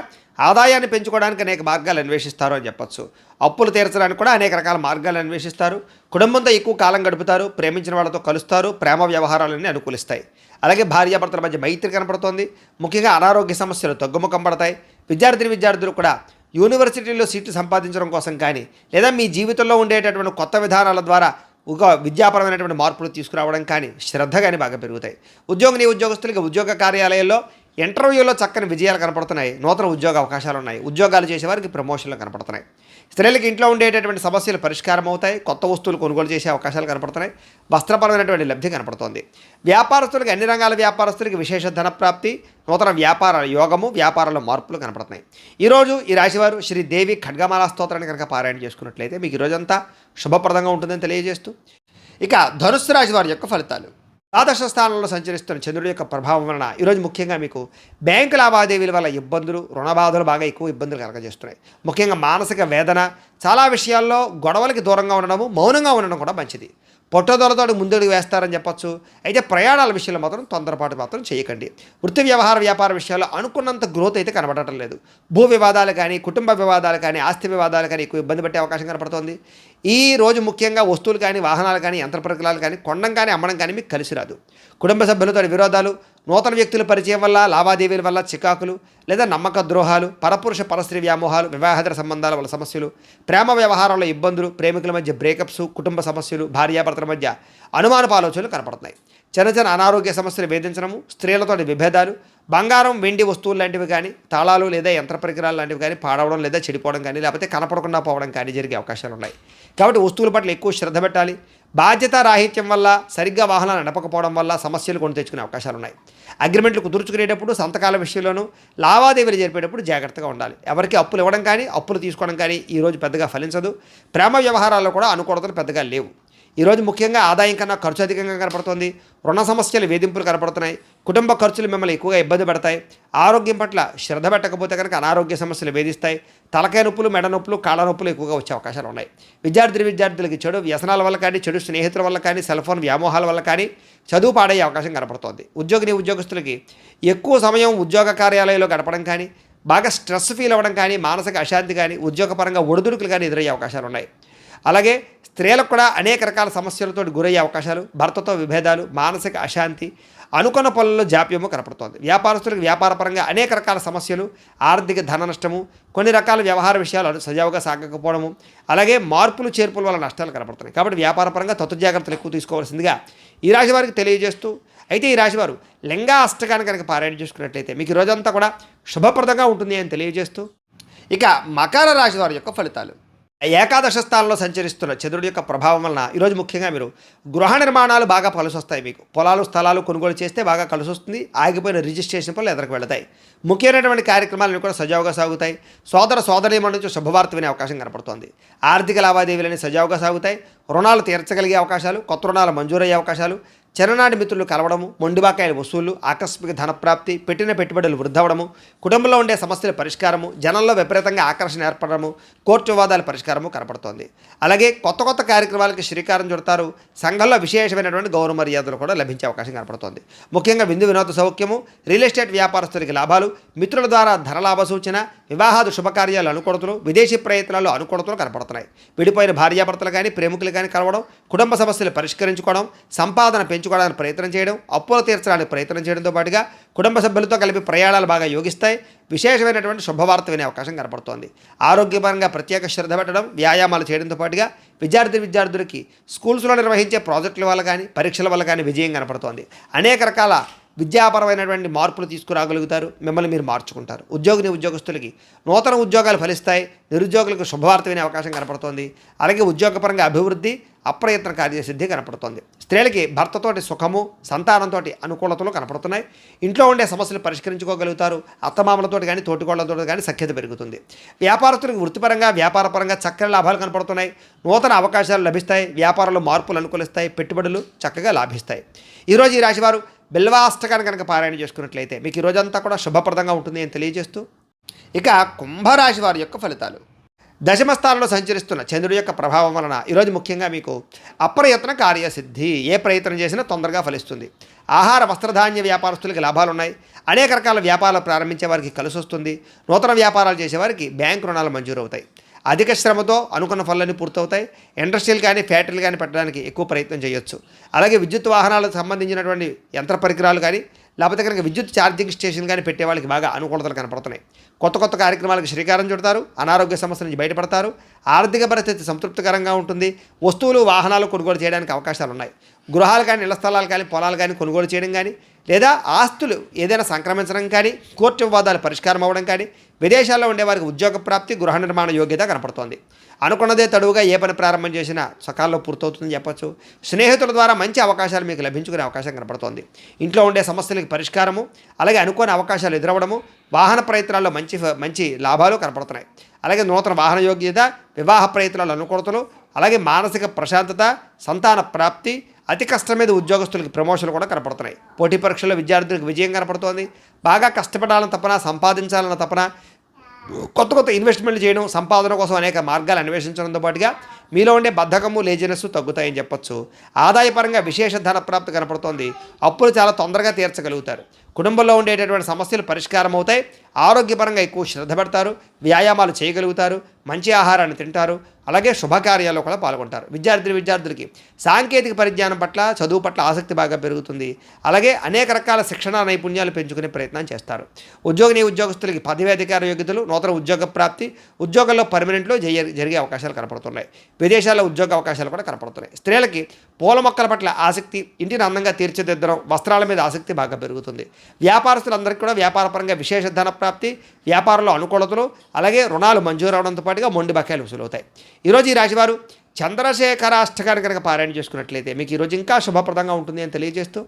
ఆదాయాన్ని పెంచుకోవడానికి అనేక మార్గాలు అన్వేషిస్తారు అని చెప్పొచ్చు. అప్పులు తీర్చడానికి కూడా అనేక రకాల మార్గాలు అన్వేషిస్తారు. కుటుంబంతో ఎక్కువ కాలం గడుపుతారు. ప్రేమించిన వాళ్ళతో కలుస్తారు. ప్రేమ వ్యవహారాలన్నీ అనుకూలిస్తాయి. అలాగే భార్యాభర్తల మధ్య మైత్రి కనపడుతోంది. ముఖ్యంగా అనారోగ్య సమస్యలు తగ్గుముఖం పడతాయి. విద్యార్థులు కూడా యూనివర్సిటీలో సీట్లు సంపాదించడం కోసం కానీ, లేదా మీ జీవితంలో ఉండేటటువంటి కొత్త విధానాల ద్వారా ఒక విద్యాపరమైనటువంటి మార్పులు తీసుకురావడం కానీ, శ్రద్ధ కానీ బాగా పెరుగుతాయి. ఉద్యోగస్తులకి ఉద్యోగ కార్యాలయాల్లో ఇంటర్వ్యూలో చక్కని విజయాలు కనపడుతున్నాయి. నూతన ఉద్యోగ అవకాశాలు ఉన్నాయి. ఉద్యోగాలు చేసేవారికి ప్రమోషన్లు కనపడుతున్నాయి. స్త్రీలకు ఇంట్లో ఉండేటటువంటి సమస్యలు పరిష్కారం అవుతాయి. కొత్త వస్తువులు కొనుగోలు చేసే అవకాశాలు కనపడుతున్నాయి. వస్త్రపరమైనటువంటి లబ్ధి కనపడుతోంది. వ్యాపారస్తులకి, అన్ని రంగాల వ్యాపారస్తులకి విశేష ధనప్రాప్తి, నూతన వ్యాపార యోగము, వ్యాపారంలో మార్పులు కనపడుతున్నాయి. ఈరోజు ఈ రాశివారు శ్రీదేవి ఖడ్గమాల స్తోత్రాన్ని కనుక పారాయణ చేసుకున్నట్లయితే మీకు ఈరోజంతా శుభప్రదంగా ఉంటుందని తెలియజేస్తూ, ఇక ధనుస్సు రాశి వారి యొక్క ఫలితాలు. ద్వాదశ స్థానంలో సంచరిస్తున్న చంద్రుడి యొక్క ప్రభావం వలన ఈరోజు ముఖ్యంగా మీకు బ్యాంకు లావాదేవీల వల్ల ఇబ్బందులు, రుణబాధలు బాగా ఎక్కువ ఇబ్బందులు కలగజేస్తున్నాయి. ముఖ్యంగా మానసిక వేదన, చాలా విషయాల్లో గొడవలకి దూరంగా ఉండడము, మౌనంగా ఉండడం కూడా మంచిది. పొట్టదొలతోటి ముందడుగు వేస్తారని చెప్పొచ్చు. అయితే ప్రయాణాల విషయంలో మాత్రం తొందరపాటు మాత్రం చేయకండి. వృత్తి వ్యాపార విషయాల్లో అనుకున్నంత గ్రోత్ అయితే కనబడటం లేదు. భూ వివాదాలు కానీ, కుటుంబ వివాదాలు కానీ, ఆస్తి వివాదాలు కానీ ఎక్కువ ఇబ్బంది పెట్టే అవకాశం కనపడుతోంది. ఈ రోజు ముఖ్యంగా వస్తువులు కానీ, వాహనాలు కానీ, యంత్ర పరికరాలు కానీ కొనడం కానీ, అమ్మడం కానీ మీకు కలిసి రాదు. కుటుంబ సభ్యులతో విరోధాలు, నూతన వ్యక్తుల పరిచయం వల్ల, లావాదేవీల వల్ల చికాకులు, లేదా నమ్మక ద్రోహాలు, పరపురుష పరస్త్రీ వ్యామోహాలు, వివాహేతర సంబంధాల వల్ల సమస్యలు, ప్రేమ వ్యవహారాల్లో ఇబ్బందులు, ప్రేమికుల మధ్య బ్రేకప్స్, కుటుంబ సమస్యలు, భార్యాభర్తల మధ్య అనుమానపు ఆలోచనలు కనపడుతున్నాయి. చిన్న అనారోగ్య సమస్యలు వేధించడము, స్త్రీలతో విభేదాలు, బంగారం, వెండి వస్తువులు లాంటివి కానీ, తాళాలు లేదా యంత్ర పరికరాలు లాంటివి కానీ పాడవడం లేదా చెడిపోవడం కానీ, లేకపోతే కనపడకుండా పోవడం కానీ జరిగే అవకాశాలు ఉన్నాయి. కాబట్టి వస్తువుల పట్ల ఎక్కువ శ్రద్ధ పెట్టాలి. బాధ్యత రాహిత్యం వల్ల, సరిగ్గా వాహనాలు నడపకపోవడం వల్ల సమస్యలు కొని తెచ్చుకునే అవకాశాలు ఉన్నాయి. అగ్రిమెంట్లు కుదుర్చుకునేటప్పుడు, సంతకాల విషయంలోనూ, లావాదేవీలు జరిపేటప్పుడు జాగ్రత్తగా ఉండాలి. ఎవరికి అప్పులు ఇవ్వడం కానీ, అప్పులు తీసుకోవడం కానీ ఈరోజు పెద్దగా ఫలించదు. ప్రేమ వ్యవహారాల్లో కూడా అనుకూలతలు పెద్దగా లేవు. ఈరోజు ముఖ్యంగా ఆదాయం కన్నా ఖర్చు అధికంగా కనపడుతుంది. రుణ సమస్యలు వేధింపులు కనపడుతున్నాయి. కుటుంబ ఖర్చులు మిమ్మల్ని ఎక్కువగా ఇబ్బంది పెడతాయి. ఆరోగ్యం పట్ల శ్రద్ధ పెట్టకపోతే కనుక అనారోగ్య సమస్యలు వేధిస్తాయి. తలకాయ నొప్పులు, మెడ నొప్పులు, కాళ్ళ నొప్పులు ఎక్కువగా వచ్చే అవకాశాలు ఉన్నాయి. విద్యార్థులకి చెడు వ్యసనాల వల్ల కానీ, చెడు స్నేహితుల వల్ల కానీ, సెల్ ఫోన్ వ్యామోహాల వల్ల కానీ చదువు పాడయ్యే అవకాశం కనపడుతోంది. ఉద్యోగస్తులకి ఎక్కువ సమయం ఉద్యోగ కార్యాలయంలో గడపడం కానీ, బాగా స్ట్రెస్ ఫీల్ అవ్వడం కానీ, మానసిక అశాంతి కానీ, ఉద్యోగపరంగా ఒడిదుడుకులు కానీ ఎదురయ్యే అవకాశాలు ఉన్నాయి. అలాగే స్త్రీలకు కూడా అనేక రకాల సమస్యలతో గురయ్యే అవకాశాలు, భర్తతో విభేదాలు, మానసిక అశాంతి, అనుకున్న పనుల్లో జాప్యము కనపడుతోంది. వ్యాపారస్తులకు వ్యాపారపరంగా అనేక రకాల సమస్యలు, ఆర్థిక ధన నష్టము, కొన్ని రకాల వ్యవహార విషయాలు సజావుగా సాగకపోవడము, అలాగే మార్పులు చేర్పుల వల్ల నష్టాలు కనపడుతున్నాయి. కాబట్టి వ్యాపారపరంగా జాగ్రత్తలు ఎక్కువ తీసుకోవాల్సిందిగా ఈ రాశి వారికి తెలియజేస్తూ, అయితే ఈ రాశివారు లింగా అష్టకాన్ని కనుక పారాయణ చేసుకున్నట్లయితే మీకు ఈ రోజంతా కూడా శుభప్రదంగా ఉంటుంది అని తెలియజేస్తూ, ఇక మకర రాశి వారి యొక్క ఫలితాలు. ఏకాదశ స్థానంలో సంచరిస్తున్న చంద్రుడి యొక్క ప్రభావం వలన ఈరోజు ముఖ్యంగా మీరు గృహ నిర్మాణాలు బాగా కలిసి వస్తాయి. మీకు పొలాలు స్థలాలు కొనుగోలు చేస్తే బాగా కలిసి వస్తుంది. ఆగిపోయిన రిజిస్ట్రేషన్ పనులు ఎదురుకు వెళతాయి. ముఖ్యమైనటువంటి కార్యక్రమాలను కూడా సజావుగా సాగుతాయి. సోదరీమణుల నుంచి శుభవార్త వినే అవకాశం కనపడుతోంది. ఆర్థిక లావాదేవీలని సజావుగా సాగుతాయి. రుణాలు తీర్చగలిగే అవకాశాలు, కొత్త రుణాలు మంజూరయ్యే అవకాశాలు, చిన్ననాటి మిత్రులు కలవడము, మొండిబాకాయల వసూళ్లు, ఆకస్మిక ధనప్రాప్తి, పెట్టిన పెట్టుబడులు వృద్ధవడము, కుటుంబంలో ఉండే సమస్యల పరిష్కారము, జనంలో విపరీతంగా ఆకర్షణ ఏర్పడము, కోర్టు వివాదాల పరిష్కారము కనపడుతోంది. అలాగే కొత్త కార్యక్రమాలకి శ్రీకారం చుడతారు. సంఘంలో విశేషమైనటువంటి గౌరవ మర్యాదలు కూడా లభించే అవకాశం కనపడుతోంది. ముఖ్యంగా వినోద సౌఖ్యము, రియల్ ఎస్టేట్ వ్యాపారస్తులకి లాభాలు, మిత్రుల ద్వారా ధనలాభ సూచన, వివాహాది శుభకార్యాలు అనుకూలతలు, విదేశీ ప్రయత్నాలు అనుకూలతలు కనపడుతున్నాయి. విడిపోయిన భార్యాభర్తలు కానీ, ప్రేమికులు కానీ కలవడం, కుటుంబ సమస్యలు పరిష్కరించుకోవడం, సంపాదన పెంచుకోవడానికి ప్రయత్నం చేయడం, అప్పులు తీర్చడానికి ప్రయత్నం చేయడంతో పాటుగా కుటుంబ సభ్యులతో కలిపి ప్రయాణాలు బాగా యోగిస్తాయి. విశేషమైనటువంటి శుభవార్త వినే అవకాశం కనపడుతోంది. ఆరోగ్యపరంగా ప్రత్యేక శ్రద్ధ పెట్టడం, వ్యాయామాలు చేయడంతో పాటుగా విద్యార్థులకి స్కూల్స్లో నిర్వహించే ప్రాజెక్టుల వల్ల కానీ, పరీక్షల వల్ల కానీ విజయం కనపడుతోంది. అనేక రకాల విద్యాపరమైనటువంటి మార్పులు తీసుకురాగలుగుతారు. మిమ్మల్ని మీరు మార్చుకుంటారు. ఉద్యోగస్తులకి నూతన ఉద్యోగాలు ఫలిస్తాయి. నిరుద్యోగులకు శుభవార్త వినే అవకాశం కనపడుతోంది. అలాగే ఉద్యోగపరంగా అభివృద్ధి, అప్రయత్న కార్యసిద్ధి కనపడుతోంది. స్త్రీలకి భర్తతోటి సుఖము, సంతానంతో అనుకూలతలు కనపడుతున్నాయి. ఇంట్లో ఉండే సమస్యలు పరిష్కరించుకోగలుగుతారు. అత్తమామలతో కానీ, తోటికోళ్లతో కానీ సఖ్యత పెరుగుతుంది. వ్యాపారస్తులకు వృత్తిపరంగా, వ్యాపారపరంగా చక్కని లాభాలు కనపడుతున్నాయి. నూతన అవకాశాలు లభిస్తాయి. వ్యాపారంలో మార్పులు అనుకూలిస్తాయి. పెట్టుబడులు చక్కగా లాభిస్తాయి. ఈరోజు ఈ రాశివారు బిల్వాష్టకాన్ని కనుక పారాయణ చేసుకున్నట్లయితే మీకు ఈ రోజంతా కూడా శుభప్రదంగా ఉంటుంది అని తెలియజేస్తూ, ఇక కుంభరాశి వారి యొక్క ఫలితాలు. దశమ స్థానంలో సంచరిస్తున్న చంద్రుడి యొక్క ప్రభావం వలన ఈరోజు ముఖ్యంగా మీకు అప్రయత్న కార్యసిద్ధి. ఏ ప్రయత్నం చేసినా తొందరగా ఫలిస్తుంది. ఆహార వస్త్రధాన్య వ్యాపారస్తులకి లాభాలు ఉన్నాయి. అనేక రకాల వ్యాపారాలు ప్రారంభించే వారికి కలిసి వస్తుంది. నూతన వ్యాపారాలు చేసేవారికి బ్యాంకు రుణాలు మంజూరు అవుతాయి. అధిక శ్రమతో అనుకున్న పనులన్నీ పూర్తవుతాయి. ఇండస్ట్రీలు కానీ, ఫ్యాక్టరీలు కానీ పెట్టడానికి ఎక్కువ ప్రయత్నం చేయొచ్చు. అలాగే విద్యుత్ వాహనాలకు సంబంధించినటువంటి యంత్ర పరికరాలు కానీ, లేకపోతే కనుక విద్యుత్ ఛార్జింగ్ స్టేషన్ కానీ పెట్టే వాళ్ళకి బాగా అనుకూలతలు కనపడుతున్నాయి. కొత్త కార్యక్రమాలకు శ్రీకారం చుడతారు. అనారోగ్య సమస్యల నుంచి బయటపడతారు. ఆర్థిక పరిస్థితి సంతృప్తికరంగా ఉంటుంది. వస్తువులు, వాహనాలు కొనుగోలు చేయడానికి అవకాశాలు ఉన్నాయి. గృహాలు కానీ, ఇళ్ల స్థలాలు కానీ, పొలాలు కానీ కొనుగోలు చేయడం కానీ, లేదా ఆస్తులు ఏదైనా సంక్రమించడం కానీ, కోర్టు వివాదాలు పరిష్కారం అవ్వడం కానీ, విదేశాల్లో ఉండేవారికి ఉద్యోగ ప్రాప్తి, గృహ నిర్మాణ యోగ్యత కనపడుతోంది. అనుకున్నదే తడువుగా ఏ పని ప్రారంభం చేసినా సకాలంలో పూర్తవుతుందని చెప్పచ్చు. స్నేహితుల ద్వారా మంచి అవకాశాలు మీకు లభించుకునే అవకాశం కనపడుతోంది. ఇంట్లో ఉండే సమస్యలకి పరిష్కారము, అలాగే అనుకోని అవకాశాలు ఎదురవ్వడము, వాహన ప్రయత్నాల్లో మంచి లాభాలు కనపడుతున్నాయి. అలాగే నూతన వాహన యోగ్యత, వివాహ ప్రయత్నాలు అనుకూలతలు, అలాగే మానసిక ప్రశాంతత, సంతాన ప్రాప్తి, అతి కష్టం మీద ఉద్యోగస్తులకి ప్రమోషన్లు కూడా కనపడుతున్నాయి. పోటీ పరీక్షల్లో విద్యార్థులకు విజయం కనపడుతోంది. బాగా కష్టపడాలని తపన, సంపాదించాలన్న తపన, కొత్త ఇన్వెస్ట్మెంట్లు చేయడం, సంపాదన కోసం అనేక మార్గాలు అన్వేషించడంతో పాటుగా మీలో ఉండే బద్ధకము, లేజినెస్ తగ్గుతాయని చెప్పొచ్చు. ఆదాయపరంగా విశేష ధన ప్రాప్తి కనపడుతోంది. అప్పులు చాలా తొందరగా తీర్చగలుగుతారు. కుటుంబంలో ఉండేటటువంటి సమస్యలు పరిష్కారం అవుతాయి. ఆరోగ్యపరంగా ఎక్కువ శ్రద్ధ పెడతారు. వ్యాయామాలు చేయగలుగుతారు. మంచి ఆహారాన్ని తింటారు. అలాగే శుభకార్యాల్లో కూడా పాల్గొంటారు. విద్యార్థులకి సాంకేతిక పరిజ్ఞానం పట్ల, చదువు పట్ల ఆసక్తి బాగా పెరుగుతుంది. అలాగే అనేక రకాల శిక్షణ నైపుణ్యాలు పెంచుకునే ప్రయత్నం చేస్తారు. ఉద్యోగస్తులకి పదవి అధికార యోగ్యతలు, నూతన ఉద్యోగ ప్రాప్తి, ఉద్యోగంలో పర్మనెంట్లో జరిగే అవకాశాలు కనపడుతున్నాయి. విదేశాల్లో ఉద్యోగ అవకాశాలు కూడా కనపడుతున్నాయి. స్త్రీలకి పూల మొక్కల పట్ల ఆసక్తి, ఇంటిని అందంగా తీర్చిదిద్దడం, వస్త్రాల మీద ఆసక్తి బాగా పెరుగుతుంది. వ్యాపారస్తులందరికీ కూడా వ్యాపారపరంగా విశేష ధన ప్రాప్తి, వ్యాపారంలో అనుకూలతలు, అలాగే రుణాలు మంజూరు అవడంతో పాటుగా మొండి బకాయిలు వసూలవుతాయి. ఈరోజు ఈ రాశివారు చంద్రశేఖరాష్టకాన్ని కనుక పారాయణ చేసుకున్నట్లయితే మీకు ఈరోజు ఇంకా శుభప్రదంగా ఉంటుంది అని తెలియజేస్తూ,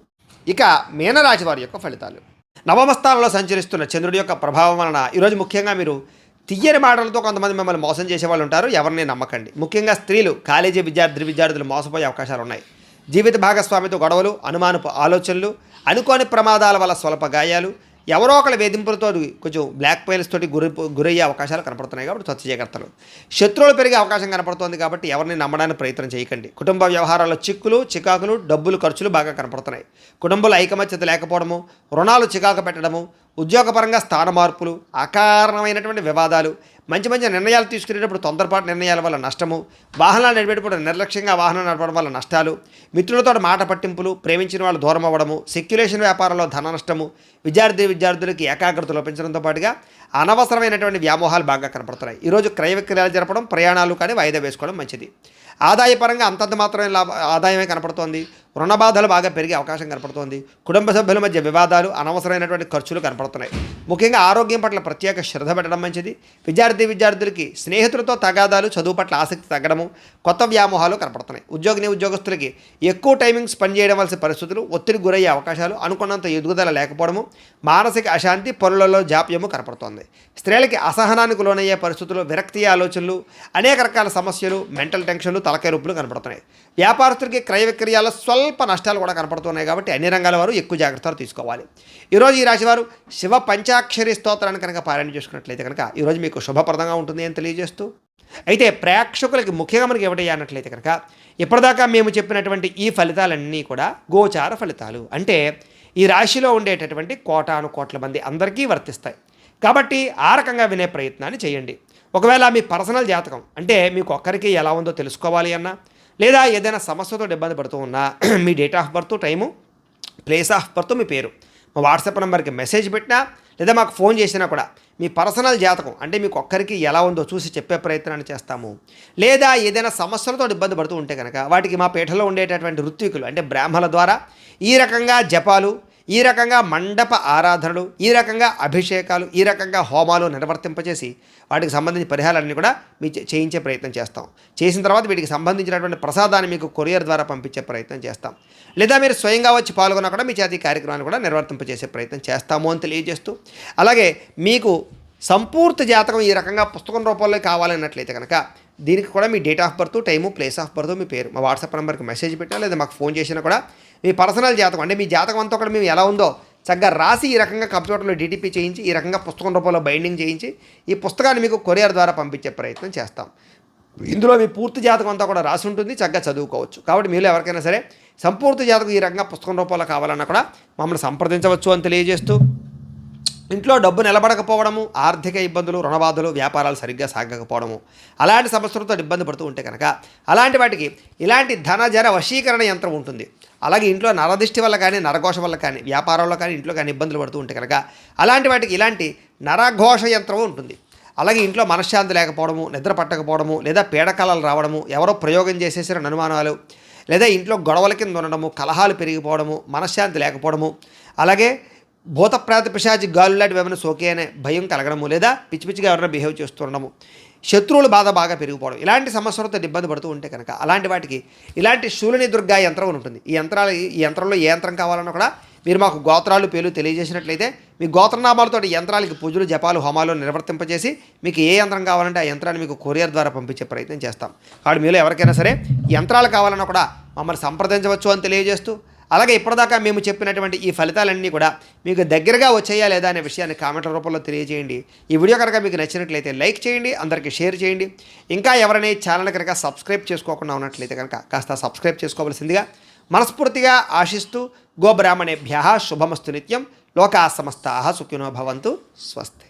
ఇక మీనరాశి వారి యొక్క ఫలితాలు. నవమ స్థానంలో సంచరిస్తున్న చంద్రుడి యొక్క ప్రభావం వలన ఈరోజు ముఖ్యంగా మీరు తియ్యని మాటలతో కొంతమంది మిమ్మల్ని మోసం చేసేవాళ్ళు ఉంటారు. ఎవరిని నమ్మకండి. ముఖ్యంగా స్త్రీలు, కాలేజీ విద్యార్థులు మోసపోయే అవకాశాలు ఉన్నాయి. జీవిత భాగస్వామితో గొడవలు, అనుమానపు ఆలోచనలు, అనుకోని ప్రమాదాల వల్ల స్వల్ప గాయాలు, ఎవరో ఒకళ్ళ వేధింపులతో కొంచెం బ్లాక్ మెయిల్స్ తోటి గురయ్యే అవకాశాలు కనపడుతున్నాయి. కాబట్టి స్వచ్ఛ జాగ్రత్తలు. శత్రువులు పెరిగే అవకాశం కనపడుతోంది కాబట్టి ఎవరిని నమ్మడానికి ప్రయత్నం చేయకండి. కుటుంబ వ్యవహారాల్లో చికాకులు, డబ్బులు ఖర్చులు బాగా కనపడుతున్నాయి. కుటుంబంలో ఐకమత్యత లేకపోవడము, రుణాలు చికాకు పెట్టడము, ఉద్యోగపరంగా స్థాన మార్పులు, అకారణమైనటువంటి వివాదాలు, మంచి నిర్ణయాలు తీసుకునేటప్పుడు తొందరపాటు నిర్ణయాల వల్ల నష్టము, వాహనాలు నడిపేటప్పుడు నిర్లక్ష్యంగా వాహనం నడపడం వల్ల నష్టాలు, మిత్రులతో మాట పట్టింపులు, ప్రేమించిన వాళ్ళు దూరం అవ్వడము, సెక్యులేషన్ వ్యాపారంలో ధన నష్టము, విద్యార్థులకి ఏకాగ్రత లోపించడంతో పాటుగా అనవసరమైనటువంటి వ్యామోహాలు బాగా కనపడుతున్నాయి. ఈరోజు క్రయ విక్రయాలు జరపడం, ప్రయాణాలు కానీ వాయిదా వేసుకోవడం మంచిది. ఆదాయపరంగా అంతంత మాత్రమే ఆదాయమే కనపడుతోంది. రుణ బాధలు బాగా పెరిగే అవకాశం కనపడుతోంది. కుటుంబ సభ్యుల మధ్య వివాదాలు, అనవసరమైనటువంటి ఖర్చులు కనపడుతున్నాయి. ముఖ్యంగా ఆరోగ్యం పట్ల ప్రత్యేక శ్రద్ధ పెట్టడం మంచిది. విద్యార్థులకి స్నేహితులతో తగాదాలు, చదువు పట్ల ఆసక్తి తగ్గడము, కొత్త వ్యామోహాలు కనపడుతున్నాయి. ఉద్యోగస్తులకి ఎక్కువ టైమింగ్ స్పెండ్ చేయవలసిన పరిస్థితులు, ఒత్తిడికి గురయ్యే అవకాశాలు, అనుకున్నంత ఎదుగుదల లేకపోవడము, మానసిక అశాంతి, పనులలో జాప్యము కనపడుతోంది. స్త్రీలకి అసహనానికి లోనయ్యే పరిస్థితులు, విరక్తి ఆలోచనలు, అనేక రకాల సమస్యలు, మెంటల్ టెన్షన్లు, తలకాయ రొప్పులు కనపడుతున్నాయి. వ్యాపారస్తులకి క్రయ విక్రయాల్లో స్వల్ప నష్టాలు కూడా కనపడుతున్నాయి. కాబట్టి అన్ని రంగాల వారు ఎక్కువ జాగ్రత్తలు తీసుకోవాలి. ఈరోజు ఈ రాశివారు శివ పంచాక్షరి స్తోత్రాన్ని కనుక పారాయణ చేసుకున్నట్లయితే కనుక ఈరోజు మీకు శుభప్రదంగా ఉంటుంది అని తెలియజేస్తూ, అయితే ప్రేక్షకులకి ముఖ్యంగా మనకి ఏమిటయ్యా అన్నట్లయితే కనుక ఇప్పటిదాకా మేము చెప్పినటువంటి ఈ ఫలితాలన్నీ కూడా గోచార ఫలితాలు. అంటే ఈ రాశిలో ఉండేటటువంటి కోటాను కోట్ల మంది అందరికీ వర్తిస్తాయి. కాబట్టి ఆ రకంగా వినే ప్రయత్నాన్ని చేయండి. ఒకవేళ మీ పర్సనల్ జాతకం అంటే మీకు ఒక్కరికి ఎలా ఉందో తెలుసుకోవాలి అన్నా, లేదా ఏదైనా సమస్యతో ఇబ్బంది పడుతూ ఉన్నా మీ date of birth, time, place of birth, మీ పేరు మా వాట్సాప్ నెంబర్కి మెసేజ్ పెట్టినా లేదా మాకు ఫోన్ చేసినా కూడా మీ పర్సనల్ జాతకం అంటే మీకు ఒక్కరికి ఎలా ఉందో చూసి చెప్పే ప్రయత్నాన్ని చేస్తాము. లేదా ఏదైనా సమస్యలతో ఇబ్బంది పడుతూ ఉంటే కనుక వాటికి మా పీఠలో ఉండేటటువంటి ఋత్వికులు అంటే బ్రాహ్మణుల ద్వారా ఈ రకంగా జపాలు, ఈ రకంగా మండప ఆరాధనలు, ఈ రకంగా అభిషేకాలు, ఈ రకంగా హోమాలు నిర్వర్తింపచేసి వాటికి సంబంధించిన పరిహారాలన్నీ కూడా మీ చేయించే ప్రయత్నం చేస్తాం. చేసిన తర్వాత వీటికి సంబంధించినటువంటి ప్రసాదాన్ని మీకు కొరియర్ ద్వారా పంపించే ప్రయత్నం చేస్తాం. లేదా మీరు స్వయంగా వచ్చి పాల్గొన్నా కూడా మీ చేతి కార్యక్రమాన్ని కూడా నిర్వర్తింపచేసే ప్రయత్నం చేస్తాము అని తెలియజేస్తూ, అలాగే మీకు సంపూర్తి జాతకం ఈ రకంగా పుస్తకం రూపంలో కావాలన్నట్లయితే కనుక దీనికి కూడా మీ date of birth, time, place of birth, మీ పేరు మా వాట్సాప్ నెంబర్కి మెసేజ్ పెట్టినా లేదా మాకు ఫోన్ చేసినా కూడా మీ పర్సనల్ జాతకం అంటే మీ జాతకం అంతా కూడా మేము ఎలా ఉందో చక్కగా రాసి ఈ రకంగా కంప్యూటర్లో డీటీపీ చేయించి ఈ రకంగా పుస్తకం రూపంలో బైండింగ్ చేయించి ఈ పుస్తకాన్ని మీకు కొరియర్ ద్వారా పంపించే ప్రయత్నం చేస్తాం. ఇందులో మీ పూర్తి జాతకం అంతా కూడా రాసి ఉంటుంది, చక్కగా చదువుకోవచ్చు. కాబట్టి మీరు ఎవరికైనా సరే సంపూర్తి జాతకం ఈ రకంగా పుస్తకం రూపంలో కావాలన్నా కూడా మమ్మల్ని సంప్రదించవచ్చు అని తెలియజేస్తూ, ఇంట్లో డబ్బు నిలబడకపోవడము, ఆర్థిక ఇబ్బందులు, రుణబాధలు, వ్యాపారాలు సరిగ్గా సాగకపోవడము, అలాంటి సమస్యలతో ఇబ్బంది పడుతూ ఉంటే కనుక అలాంటి వాటికి ఇలాంటి ధనజర వశీకరణ యంత్రం ఉంటుంది. అలాగే ఇంట్లో నరదిష్టి వల్ల కానీ, నరఘోష వల్ల కానీ, వ్యాపారంలో కానీ, ఇంట్లో కానీ ఇబ్బందులు పడుతూ ఉంటే కనుక అలాంటి వాటికి ఇలాంటి నరఘోష యంత్రం ఉంటుంది. అలాగే ఇంట్లో మనశ్శాంతి లేకపోవడము, నిద్ర పట్టకపోవడము, లేదా పీడకలలు రావడము, ఎవరో ప్రయోగం చేసేసిన అనుమానాలు, లేదా ఇంట్లో గొడవల కింద ఉండడము, కలహాలు పెరిగిపోవడము, మనశ్శాంతి లేకపోవడము, అలాగే భూతప్రాత పిశాచి గాలు లాంటివి ఏమైనా సోకే అనే భయం కలగడము, లేదా పిచ్చిగా ఎవరైనా బిహేవ్ చేస్తుండడము, శత్రువుల బాధ బాగా పెరిగిపోవడం, ఇలాంటి సమస్యలతో ఇబ్బంది పడుతూ ఉంటే కనుక అలాంటి వాటికి ఇలాంటి శూలిని దుర్గా యంత్రం ఉంటుంది. ఈ యంత్రంలో ఏ యంత్రం కావాలన్నా కూడా మీరు మాకు గోత్రాలు, పేర్లు తెలియజేసినట్లయితే మీ గోత్రనామాలతో యంత్రాలకి పూజలు, జపాలు, హోమాలు నిర్వర్తింపజేసి మీకు ఏ యంత్రం కావాలంటే ఆ యంత్రాన్ని మీకు కొరియర్ ద్వారా పంపించే ప్రయత్నం చేస్తాం. కాబట్టి మీలో ఎవరికైనా సరే యంత్రాలు కావాలన్నా కూడా మమ్మల్ని సంప్రదించవచ్చు అని తెలియజేస్తూ, అలాగే ఇప్పటిదాకా మేము చెప్పినటువంటి ఈ ఫలితాలన్నీ కూడా మీకు దగ్గరగా వచ్చాయా లేదా అనే విషయాన్ని కామెంట్ల రూపంలో తెలియజేయండి. ఈ వీడియో కనుక మీకు నచ్చినట్లయితే లైక్ చేయండి, అందరికీ షేర్ చేయండి. ఇంకా ఎవరైనా ఈ ఛానల్ కనుక సబ్స్క్రైబ్ చేసుకోకుండా ఉన్నట్లయితే కనుక కాస్త సబ్స్క్రైబ్ చేసుకోవాల్సిందిగా మనస్ఫూర్తిగా ఆశిస్తూ, గోబ్రాహ్మణేభ్యః శుభమస్తు నిత్యం, లోకా సమస్తాః సుఖినో భవంతు, స్వస్తి.